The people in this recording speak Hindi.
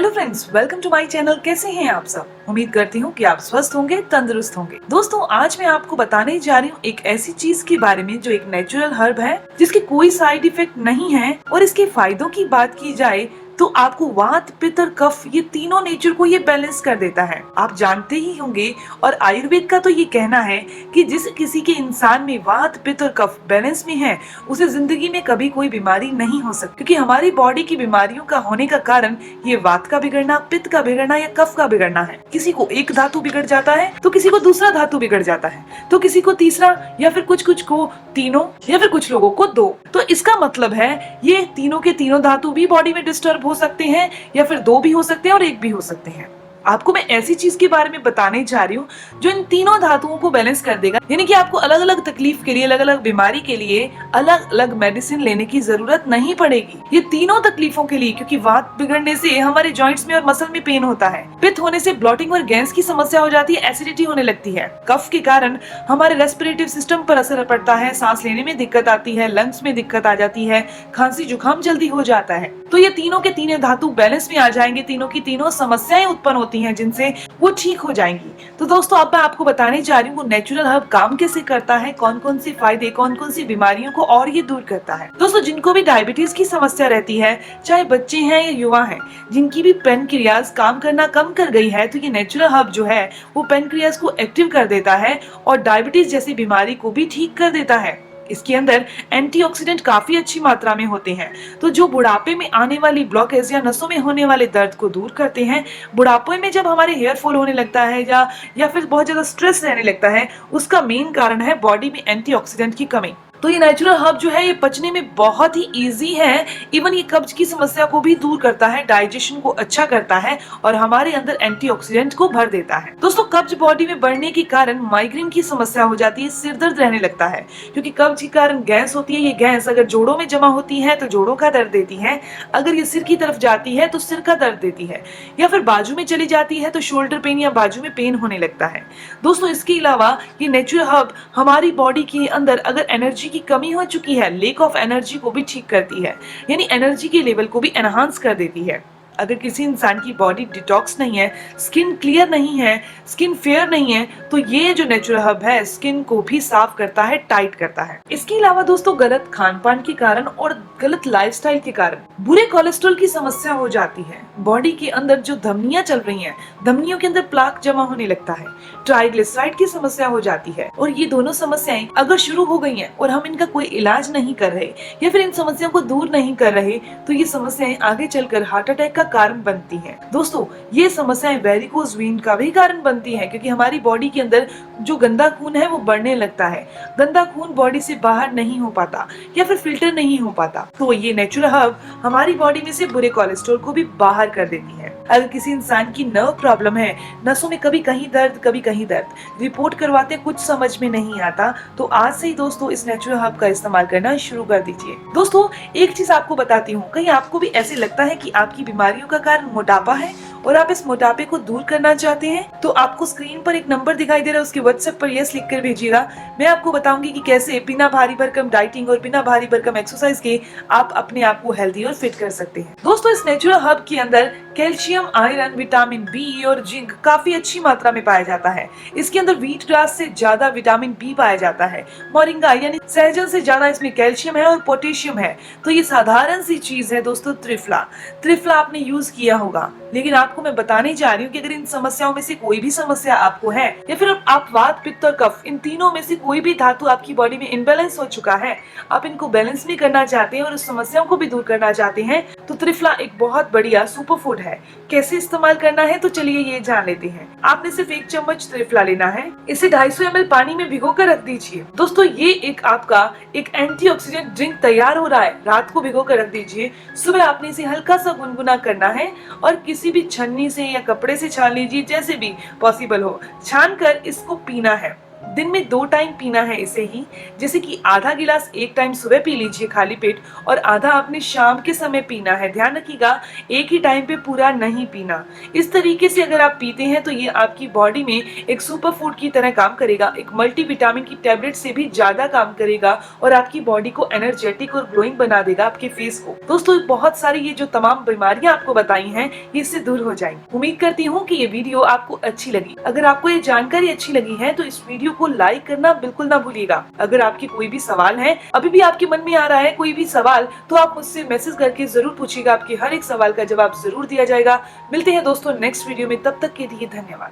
Hello friends, welcome to my channel. कैसे हैं आप सब? उम्मीद करती हूँ कि आप स्वस्थ होंगे, तंदुरुस्त होंगे। दोस्तों, आज मैं आपको बताने जा रही हूँ एक ऐसी चीज के बारे में जो एक नेचुरल हर्ब है, जिसके कोई साइड इफेक्ट नहीं है। और इसके फायदों की बात की जाए तो आपको वात, पित्त और कफ, ये तीनों नेचर को ये बैलेंस कर देता है। आप जानते ही होंगे, और आयुर्वेद का तो ये कहना है कि जिस किसी के इंसान में वात, पित्त और कफ बैलेंस में है, उसे जिंदगी में कभी कोई बीमारी नहीं हो सकती। क्योंकि हमारी बॉडी की बीमारियों का होने का कारण ये वात का बिगड़ना, पित्त का बिगड़ना या कफ का बिगड़ना है। किसी को एक धातु बिगड़ जाता है तो किसी को दूसरा धातु बिगड़ जाता है, तो किसी को तीसरा, या फिर कुछ को तीनों, या फिर कुछ लोगों को दो। तो इसका मतलब है ये तीनों के तीनों धातु भी बॉडी में डिस्टर्ब हो सकते हैं, या फिर दो भी हो सकते हैं और एक भी हो सकते हैं। आपको मैं ऐसी चीज के बारे में बताने जा रही हूँ जो इन तीनों धातुओं को बैलेंस कर देगा। यानी कि आपको अलग अलग तकलीफ के लिए, अलग अलग बीमारी के लिए अलग अलग मेडिसिन लेने की जरूरत नहीं पड़ेगी। ये तीनों तकलीफों के लिए, क्योंकि वात बिगड़ने से हमारे जॉइंट्स में और मसल में पेन होता है, पित्त होने से ब्लॉटिंग और गैस की समस्या हो जाती है, एसिडिटी होने लगती है, कफ के कारण हमारे रेस्पिरेटिव सिस्टम पर असर पड़ता है, सांस लेने में दिक्कत आती है, लंग्स में दिक्कत आ जाती है, खांसी जुकाम जल्दी हो जाता है। तो ये तीनों के तीनों धातु बैलेंस में आ जाएंगे, तीनों की तीनों समस्याएं उत्पन्न होती हैं जिनसे वो ठीक हो जाएंगी। तो दोस्तों, अब मैं आपको बताने जा रही हूँ नेचुरल हर्ब काम कैसे करता है, कौन कौन से फायदे, कौन कौन सी बीमारियों को और ये दूर करता है। दोस्तों, जिनको भी डायबिटीज की समस्या रहती है, चाहे बच्चे हैं या युवा हैं, जिनकी भी पेनक्रियाज काम करना कम कर गई है, तो ये नेचुरल हर्ब जो है वो पेनक्रियाज को एक्टिव कर देता है और डायबिटीज जैसी बीमारी को भी ठीक कर देता है। इसके अंदर एंटीऑक्सीडेंट काफी अच्छी मात्रा में होते हैं, तो जो बुढ़ापे में आने वाली ब्लॉकेज या नसों में होने वाले दर्द को दूर करते हैं। बुढ़ापे में जब हमारे हेयर फॉल होने लगता है या फिर बहुत ज्यादा स्ट्रेस रहने लगता है, उसका मेन कारण है बॉडी में एंटीऑक्सीडेंट की कमी। तो ये नेचुरल हर्ब जो है ये पचने में बहुत ही इजी है। इवन ये कब्ज की समस्या को भी दूर करता है, डाइजेशन को अच्छा करता है और हमारे अंदर एंटीऑक्सीडेंट को भर देता है। दोस्तों, कब्ज बॉडी में बढ़ने के कारण माइग्रेन की समस्या हो जाती है, सिर दर्द रहने लगता है, क्योंकि कब्ज के कारण गैस होती है। ये गैस अगर जोड़ों में जमा होती है तो जोड़ों का दर्द देती है, अगर ये सिर की तरफ जाती है तो सिर का दर्द देती है, या फिर बाजू में चली जाती है तो शोल्डर पेन या बाजू में पेन होने लगता है। दोस्तों, इसके अलावा ये नेचुरल हर्ब हमारी बॉडी के अंदर अगर एनर्जी की कमी हो चुकी है, लेक ऑफ एनर्जी को भी ठीक करती है, यानी एनर्जी के लेवल को भी एनहांस कर देती है। अगर किसी इंसान की बॉडी डिटॉक्स नहीं है, स्किन क्लियर नहीं है, स्किन फेयर नहीं है, तो ये जो नेचुरल हर्ब है स्किन को भी साफ करता है, टाइट करता है। इसके अलावा दोस्तों, गलत खान पान के कारण और गलत लाइफस्टाइल के कारण बुरे कोलेस्ट्रॉल की समस्या हो जाती है। बॉडी के अंदर जो धमनियां चल रही हैं, धमनियों के अंदर प्लाक जमा होने लगता है, ट्राइग्लिसराइड की समस्या हो जाती है। और ये दोनों समस्याएं अगर शुरू हो गई हैं और हम इनका कोई इलाज नहीं कर रहे या फिर इन समस्याओं को दूर नहीं कर रहे, तो ये समस्याएं आगे चलकर हार्ट अटैक का कारण बनती हैं। दोस्तों, ये समस्याएं वेरिकोज वेन का भी कारण बनती हैं, क्योंकि हमारी बॉडी के अंदर जो गंदा खून है वो बढ़ने लगता है, गंदा खून बॉडी से बाहर नहीं हो पाता या फिर फिल्टर नहीं हो पाता। तो ये नेचुरल हर्ब हमारी बॉडी में से बुरे कोलेस्ट्रॉल को भी बाहर कर देती है। अगर किसी इंसान की नर्व प्रॉब्लम है, नसों में कभी कहीं दर्द, कभी कहीं दर्द, रिपोर्ट करवाते कुछ समझ में नहीं आता, तो आज से ही दोस्तों इस नेचुरल हर्ब का इस्तेमाल करना शुरू कर दीजिए। दोस्तों, एक चीज आपको बताती हूँ, कहीं आपको भी ऐसे लगता है कि आपकी बीमारियों का कारण मोटापा है और आप इस मोटापे को दूर करना चाहते हैं, तो आपको स्क्रीन पर एक नंबर दिखाई दे रहा है, उसके व्हाट्सएप पर यस लिख कर भेजिएगा। मैं आपको बताऊंगी कि कैसे बिना भारी भरकम डाइटिंग और बिना भारी भरकम एक्सरसाइज के आप अपने आप को हेल्दी और फिट कर सकते हैं। दोस्तों, इस नेचुरल हर्ब के अंदर कैल्शियम, आयरन, विटामिन बी और जिंक काफी अच्छी मात्रा में पाया जाता है। इसके अंदर व्हीट ग्रास से ज्यादा विटामिन बी पाया जाता है, मोरिंगा यानी सहजन से ज्यादा इसमें कैल्शियम है और पोटेशियम है। तो ये साधारण सी चीज है दोस्तों, त्रिफला आपने यूज किया होगा, लेकिन आपको मैं बताने जा रही हूँ कि अगर इन समस्याओं में से कोई भी समस्या आपको है, या फिर आप वात, पित्त और कफ, इन तीनों में से कोई भी धातु आपकी बॉडी में इनबैलेंस हो चुका है, आप इनको बैलेंस भी करना चाहते हैं और उस समस्याओं को भी दूर करना चाहते हैं, तो त्रिफला एक बहुत बढ़िया सुपर फूड है। कैसे इस्तेमाल करना है, तो चलिए ये जान लेते हैं। आपने सिर्फ 1 चम्मच त्रिफला लेना है, इसे 250 ml पानी में भिगो कर रख दीजिए। दोस्तों, ये एक आपका एक एंटीऑक्सीडेंट ड्रिंक तैयार हो रहा है, रात को भिगो कर रख दीजिए। सुबह आपने इसे हल्का सा गुनगुना करना है और किसी भी छन्नी से या कपड़े से छान लीजिए, जैसे भी पॉसिबल हो, छान कर इसको पीना है। दिन में 2 टाइम पीना है इसे ही, जैसे कि आधा गिलास एक टाइम सुबह पी लीजिए खाली पेट और आधा आपने शाम के समय पीना है। ध्यान रखिएगा, एक ही टाइम पे पूरा नहीं पीना। इस तरीके से अगर आप पीते हैं तो ये आपकी बॉडी में एक सुपर फूड की तरह काम करेगा, एक मल्टीविटामिन की टैबलेट से भी ज्यादा काम करेगा और आपकी बॉडी को एनर्जेटिक और ग्लोइंग बना देगा, आपके फेस को। दोस्तों बहुत सारी ये जो तमाम बीमारियां आपको बताई हैं ये इससे दूर हो जाएंगी। उम्मीद करती हूँ कि ये वीडियो आपको अच्छी लगी। अगर आपको ये जानकारी अच्छी लगी है तो इस वीडियो को लाइक करना बिल्कुल ना भूलिएगा। अगर आपके कोई भी सवाल है, अभी भी आपके मन में आ रहा है कोई भी सवाल, तो आप मुझसे मैसेज करके जरूर पूछिएगा। आपके हर एक सवाल का जवाब जरूर दिया जाएगा। मिलते हैं दोस्तों नेक्स्ट वीडियो में, तब तक के लिए धन्यवाद।